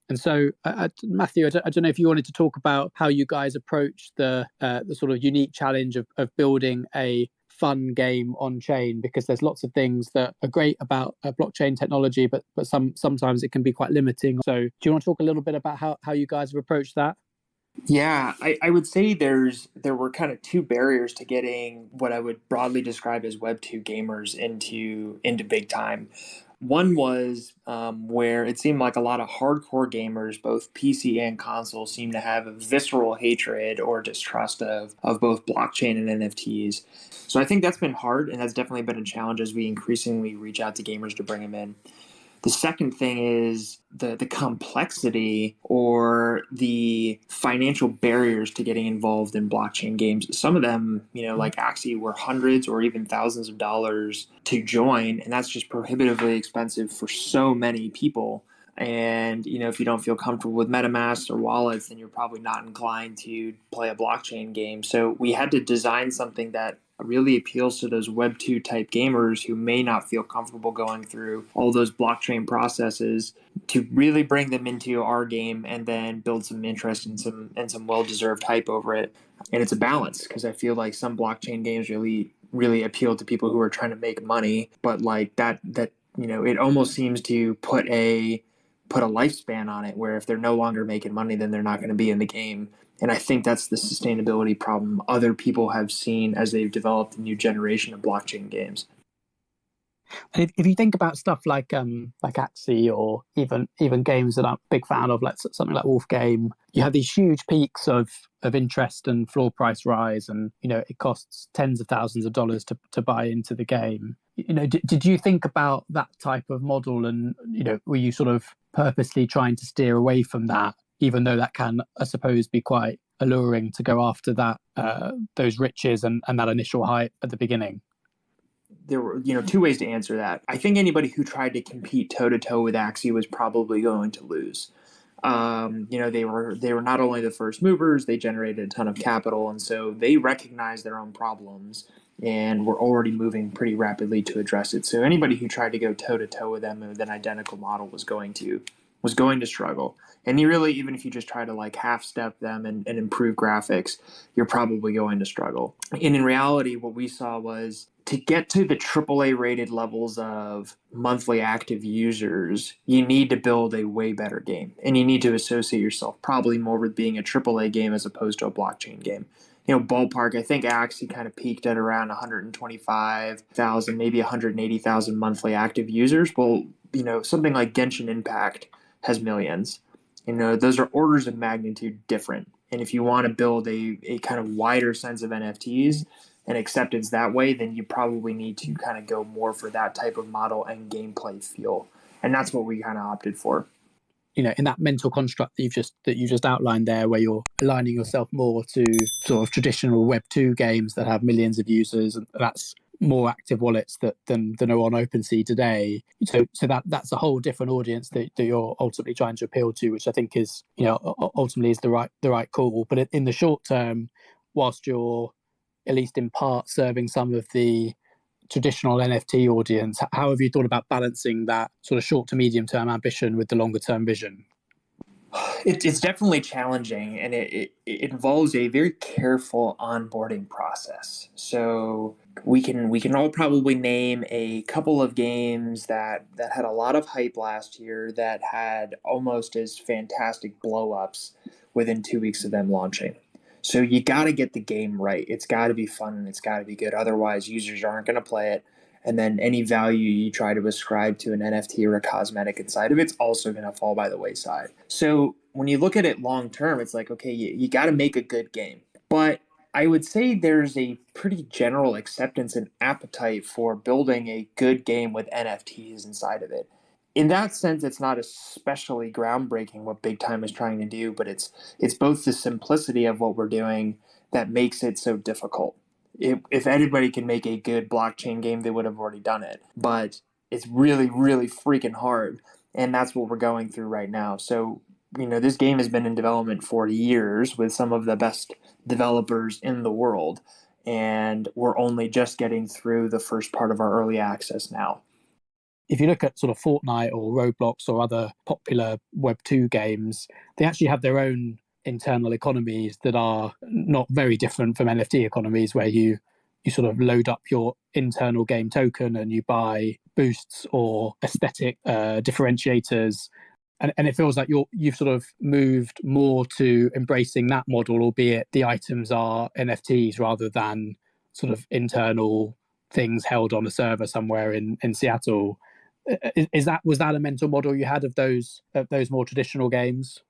And so, Matthew, I don't know if you wanted to talk about how you guys approach the sort of unique challenge of building a fun game on chain, because there's lots of things that are great about blockchain technology, but sometimes it can be quite limiting. So, do you want to talk a little bit about how you guys have approached that? Yeah, I would say there were kind of two barriers to getting what I would broadly describe as Web 2 gamers into big time. One was where it seemed like a lot of hardcore gamers, both PC and console, seemed to have a visceral hatred or distrust of both blockchain and NFTs. So I think that's been hard, and that's definitely been a challenge as we increasingly reach out to gamers to bring them in. The second thing is the complexity or the financial barriers to getting involved in blockchain games. Some of them, like Axie, were hundreds or even thousands of dollars to join, and that's just prohibitively expensive for so many people. And if you don't feel comfortable with MetaMask or wallets, then you're probably not inclined to play a blockchain game. So we had to design something that really appeals to those Web 2 type gamers who may not feel comfortable going through all those blockchain processes to really bring them into our game and then build some interest and some well deserved hype over it. And it's a balance because I feel like some blockchain games really appeal to people who are trying to make money, but like that it almost seems to put a lifespan on it where if they're no longer making money, then they're not going to be in the game. And I think that's the sustainability problem other people have seen as they've developed a new generation of blockchain games. And if you think about stuff like Axie, or even games that I'm a big fan of, like something like Wolf Game, you have these huge peaks of interest and floor price rise, and it costs tens of thousands of dollars to buy into the game. Did you think about that type of model, and were you sort of purposely trying to steer away from that, even though that can, I suppose, be quite alluring to go after that those riches and that initial hype at the beginning? There were two ways to answer that. I think anybody who tried to compete toe to toe with Axie was probably going to lose. They were not only the first movers, they generated a ton of capital, and so they recognized their own problems and were already moving pretty rapidly to address it. So anybody who tried to go toe to toe with them with an identical model was going to struggle. And you really, even if you just try to like half step them and improve graphics, you're probably going to struggle. And in reality, what we saw was to get to the AAA rated levels of monthly active users, you need to build a way better game. And you need to associate yourself probably more with being a AAA game as opposed to a blockchain game. Ballpark, I think Axie kind of peaked at around 125,000, maybe 180,000 monthly active users. Well, something like Genshin Impact has millions. Those are orders of magnitude different. And if you want to build a kind of wider sense of NFTs and acceptance that way, then you probably need to kind of go more for that type of model and gameplay feel. And that's what we kind of opted for. In that mental construct that you just outlined there, where you're aligning yourself more to sort of traditional Web 2 games that have millions of users, and that's more active wallets than are on OpenSea today. So that's a whole different audience that you're ultimately trying to appeal to, which I think is ultimately is the right call. But in the short term, whilst you're at least in part serving some of the traditional NFT audience, how have you thought about balancing that sort of short to medium term ambition with the longer term vision? It's definitely challenging, and it involves a very careful onboarding process. So we can all probably name a couple of games that had a lot of hype last year that had almost as fantastic blow ups within 2 weeks of them launching. So you got to get the game right. It's got to be fun and it's got to be good. Otherwise, users aren't going to play it. And then any value you try to ascribe to an NFT or a cosmetic inside of it's also going to fall by the wayside. So when you look at it long term, it's like, okay, you got to make a good game. But I would say there's a pretty general acceptance and appetite for building a good game with NFTs inside of it. In that sense, it's not especially groundbreaking what Big Time is trying to do, but it's both the simplicity of what we're doing that makes it so difficult. If anybody can make a good blockchain game, they would have already done it. But it's really, really freaking hard. And that's what we're going through right now. So, this game has been in development for years with some of the best developers in the world. And we're only just getting through the first part of our early access now. if you look at sort of Fortnite or Roblox or other popular Web 2 games, they actually have their own internal economies that are not very different from NFT economies, where you sort of load up your internal game token and you buy boosts or aesthetic differentiators. And it feels like you've sort of moved more to embracing that model, albeit the items are NFTs rather than sort of internal things held on a server somewhere in Seattle. Was that a mental model you had of those more traditional games?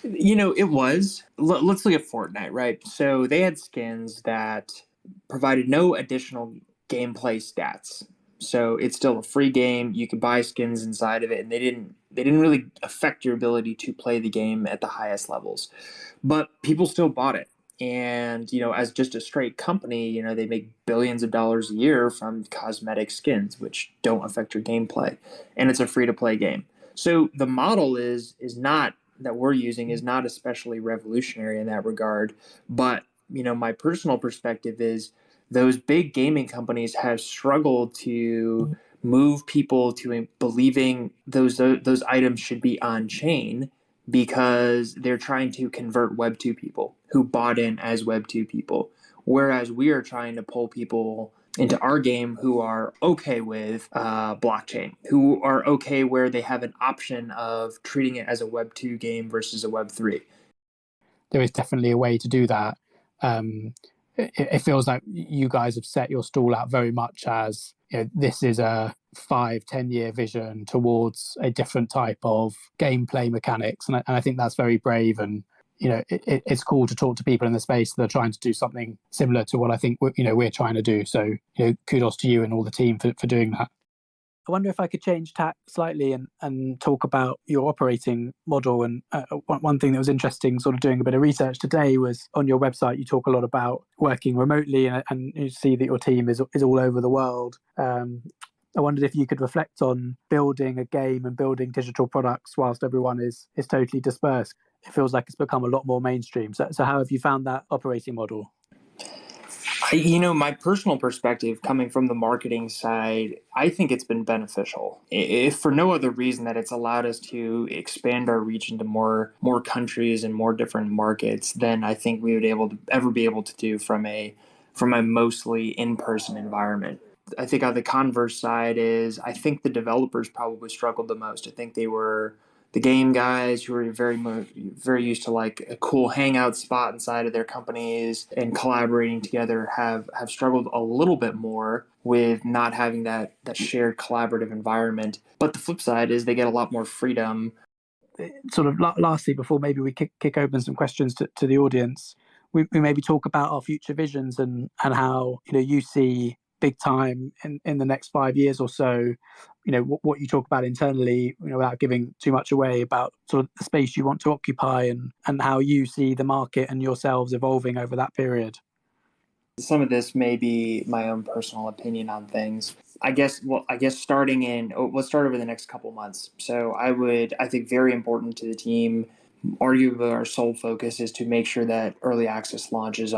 It was. Let's look at Fortnite, right? So they had skins that provided no additional gameplay stats. So it's still a free game. You could buy skins inside of it, and they didn't really affect your ability to play the game at the highest levels. But people still bought it. And, as just a straight company, they make billions of dollars a year from cosmetic skins, which don't affect your gameplay. And it's a free to play game. So the model is not that we're using is not especially revolutionary in that regard. But, my personal perspective is those big gaming companies have struggled to move people to believing those items should be on chain because they're trying to convert Web 2 people who bought in as Web 2 people. Whereas we are trying to pull people into our game who are okay with blockchain, who are okay where they have an option of treating it as a Web 2 game versus a Web 3. There is definitely a way to do that. It feels like you guys have set your stall out very much as, this is a 5-10 year vision towards a different type of gameplay mechanics. And I think that's very brave. And, it's cool to talk to people in the space that are trying to do something similar to what I think, we're trying to do. So, kudos to you and all the team for doing that. I wonder if I could change tack slightly and talk about your operating model. And one thing that was interesting, sort of doing a bit of research today, was on your website, you talk a lot about working remotely, and you see that your team is all over the world. I wondered if you could reflect on building a game and building digital products whilst everyone is totally dispersed. It feels like it's become a lot more mainstream. So how have you found that operating model? My personal perspective coming from the marketing side, I think it's been beneficial. If for no other reason that it's allowed us to expand our reach into more countries and more different markets than I think we would ever be able to do from a mostly in-person environment. I think on the converse side is I think the developers probably struggled the most. I think they were the game guys who were very used to like a cool hangout spot inside of their companies and collaborating together have struggled a little bit more with not having that shared collaborative environment. But the flip side is they get a lot more freedom. Sort of lastly, before maybe we kick open some questions to the audience, we maybe talk about our future visions and how you see BigTime in the next 5 years or so. What you talk about internally, without giving too much away, about sort of the space you want to occupy and how you see the market and yourselves evolving over that period. Some of this may be my own personal opinion on things. I guess starting let's start over the next couple months. So I think very important to the team, arguably our sole focus is to make sure that early access launches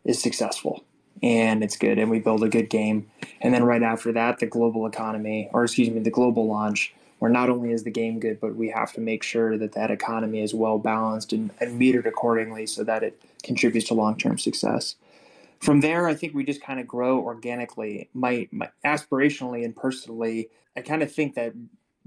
is successful and it's good and we build a good game. And then right after that, the global launch, where not only is the game good, but we have to make sure that economy is well balanced and metered accordingly so that it contributes to long-term success. From there, I think we just kind of grow organically. My aspirationally and personally, I kind of think that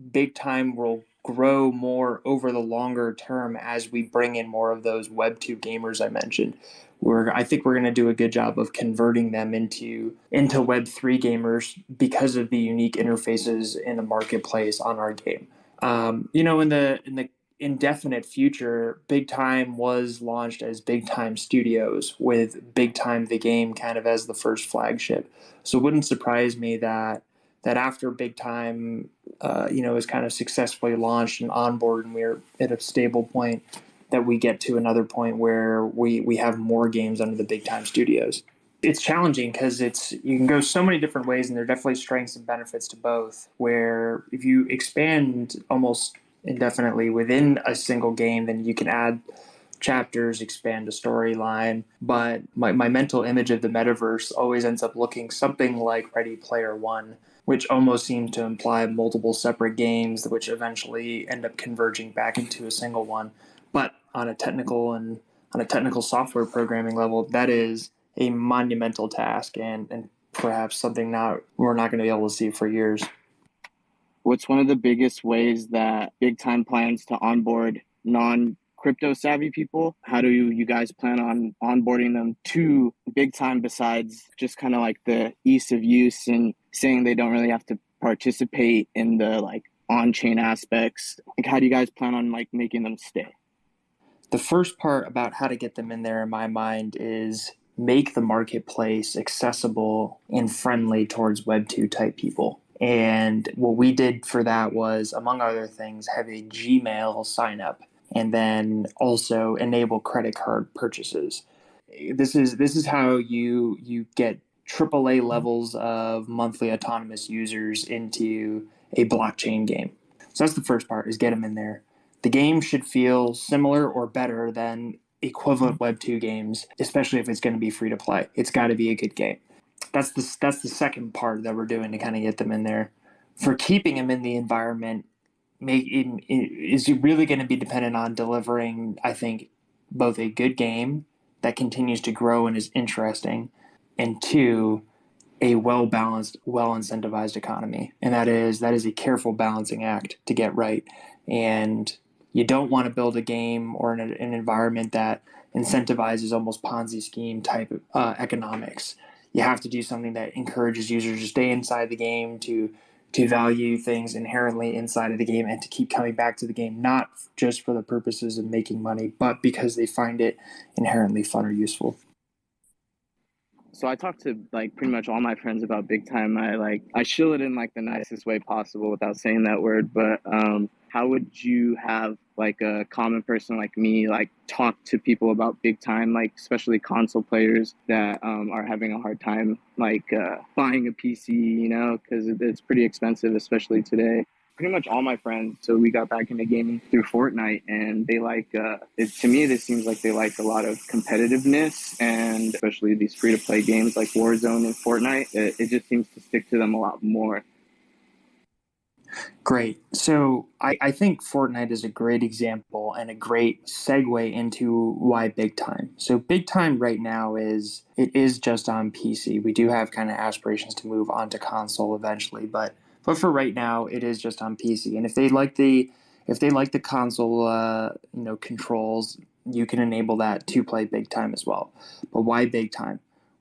BigTime will grow more over the longer term as we bring in more of those Web 2 gamers I mentioned. I think we're going to do a good job of converting them into Web 3 gamers because of the unique interfaces in the marketplace on our game. In the indefinite future, BigTime was launched as BigTime Studios with BigTime the game kind of as the first flagship. So it wouldn't surprise me that after BigTime, is kind of successfully launched and onboard, and we're at a stable point, that we get to another point where we have more games under the BigTime Studios. It's challenging because you can go so many different ways, and there are definitely strengths and benefits to both. Where if you expand almost indefinitely within a single game, then you can add chapters, expand a storyline. But my mental image of the metaverse always ends up looking something like Ready Player One, which almost seems to imply multiple separate games, which eventually end up converging back into a single one. But on a technical software programming level, that is a monumental task, and perhaps something not we're not going to be able to see for years. What's one of the biggest ways that Big Time plans to onboard non-crypto savvy people? How do you guys plan on onboarding them to Big Time besides just kind of like the ease of use and saying they don't really have to participate in the like on-chain aspects? Like, how do you guys plan on like making them stay? The first part about how to get them in there, in my mind, is make the marketplace accessible and friendly towards Web2 type people. And what we did for that was, among other things, have a Gmail sign up and then also enable credit card purchases. This is how you get AAA levels of monthly autonomous users into a blockchain game. So that's the first part, is get them in there. The game should feel similar or better than equivalent Web2 games, especially if it's going to be free to play. It's got to be a good game. That's the second part that we're doing to kind of get them in there. For keeping them in the environment, is really going to be dependent on delivering, I think, both a good game that continues to grow and is interesting, and two, a well balanced, well incentivized economy. And that is a careful balancing act to get right. And you don't want to build a game or an environment that incentivizes almost Ponzi scheme type economics. You have to do something that encourages users to stay inside the game, to value things inherently inside of the game, and to keep coming back to the game, not just for the purposes of making money, but because they find it inherently fun or useful. So I talked to like pretty much all my friends about Big Time. I shill it in like the nicest way possible without saying that word. But how would you have like a common person like me like talk to people about Big Time, like especially console players that are having a hard time like buying a PC, you know, because it's pretty expensive, especially today. Pretty much all my friends, so we got back into gaming through Fortnite, and they like to me this seems like they like a lot of competitiveness, and especially these free-to-play games like Warzone and Fortnite, it just seems to stick to them a lot more. Great. So I think Fortnite is a great example and a great segue into why Big Time. So Big Time right now is just on PC. We do have kind of aspirations to move onto console eventually, but for right now, it is just on PC. And if they like the console controls, you can enable that to play Big Time as well. But why Big Time?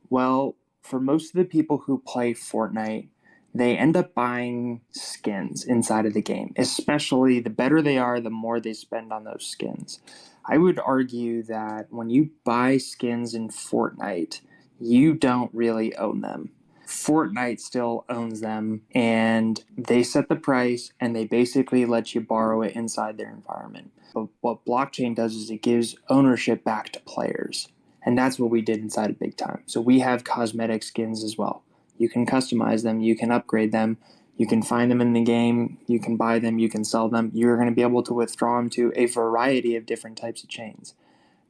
Well, for most of the people who play Fortnite, they end up buying skins inside of the game. Especially the better they are, the more they spend on those skins. I would argue that when you buy skins in Fortnite, you don't really own them. Fortnite still owns them, and they set the price, and they basically let you borrow it inside their environment. But what blockchain does is it gives ownership back to players. And that's what we did inside of Big Time. So we have cosmetic skins as well. You can customize them, you can upgrade them, you can find them in the game, you can buy them, you can sell them. You're going to be able to withdraw them to a variety of different types of chains.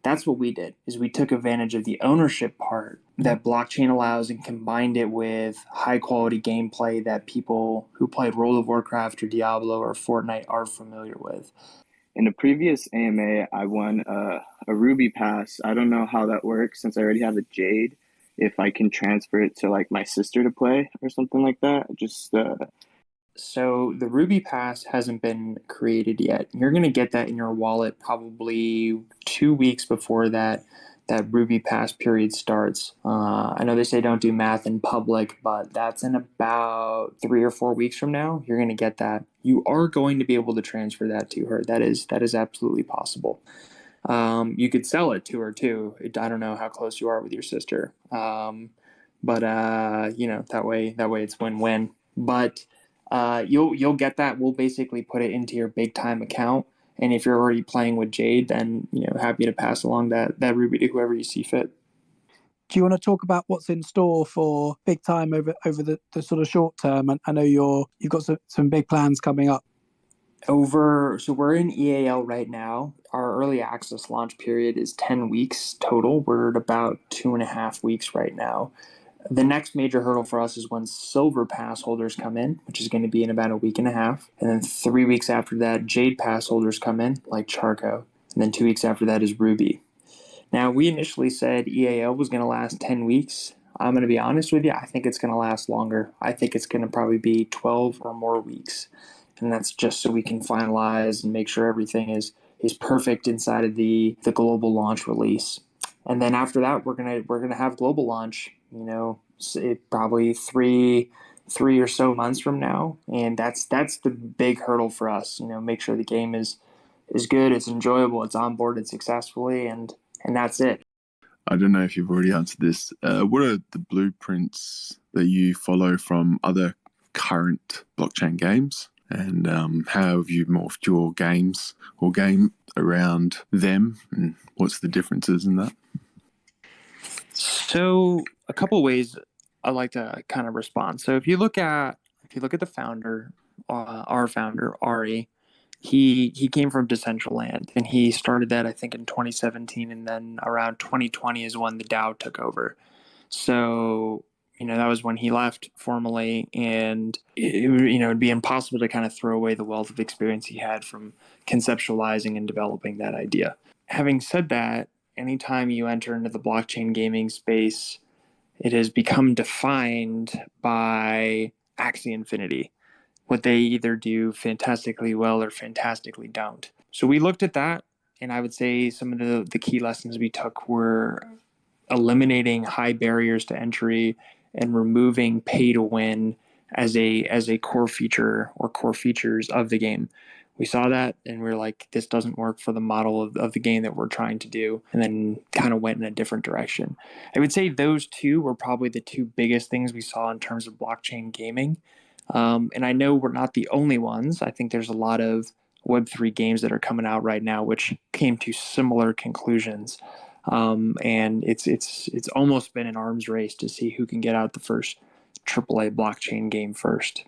That's what we did, is we took advantage of the ownership part that blockchain allows and combined it with high quality gameplay that people who played World of Warcraft or Diablo or Fortnite are familiar with. In a previous AMA, I won a Ruby Pass. I don't know how that works since I already have a Jade. If I can transfer it to like my sister to play or something like that, So the Ruby Pass hasn't been created yet. You're going to get that in your wallet probably 2 weeks before that Ruby Pass period starts. I know they say don't do math in public, but that's in about 3 or 4 weeks from now. You're going to get that. You are going to be able to transfer that to her. That is absolutely possible. You could sell it to her too. I don't know how close you are with your sister, but that way it's win-win. But you'll get that. We'll basically put it into your Big Time account, and if you're already playing with Jade, then happy to pass along that Ruby to whoever you see fit. Do you want to talk about what's in store for Big Time over the sort of short term? I know you've got some big plans coming up. So we're in EAL right now. Our early access launch period is 10 weeks total. We're at about 2.5 weeks right now. The next major hurdle for us is when Silver Pass holders come in, which is going to be in about a week and a half. And then 3 weeks after that, Jade Pass holders come in, like Charco. And then 2 weeks after that is Ruby. Now, we initially said EAL was going to last 10 weeks. I'm going to be honest with you, I think it's going to last longer. I think it's going to probably be 12 or more weeks. And that's just so we can finalize and make sure everything is perfect inside of the global launch release. And then after that, we're gonna have global launch. Probably three or so months from now, and that's the big hurdle for us. Make sure the game is good, it's enjoyable, it's onboarded successfully, and that's it. I don't know if you've already answered this. What are the blueprints that you follow from other current blockchain games? And how have you morphed your games or game around them? And what's the differences in that? So a couple ways I like to kind of respond. So if you look at the founder, our founder Ari, he came from Decentraland, and he started that I think in 2017, and then around 2020 is when the DAO took over. So that was when he left formally, and it'd be impossible to kind of throw away the wealth of experience he had from conceptualizing and developing that idea. Having said that, anytime you enter into the blockchain gaming space, it has become defined by Axie Infinity. What they either do fantastically well or fantastically don't. So we looked at that, and I would say some of the key lessons we took were eliminating high barriers to entry and removing pay to win as a core feature or core features of the game. We saw that, and we were like, this doesn't work for the model of the game that we're trying to do, and then kind of went in a different direction. I would say those two were probably the two biggest things we saw in terms of blockchain gaming. And I know we're not the only ones. I think there's a lot of Web3 games that are coming out right now which came to similar conclusions. And it's almost been an arms race to see who can get out the first AAA blockchain game first.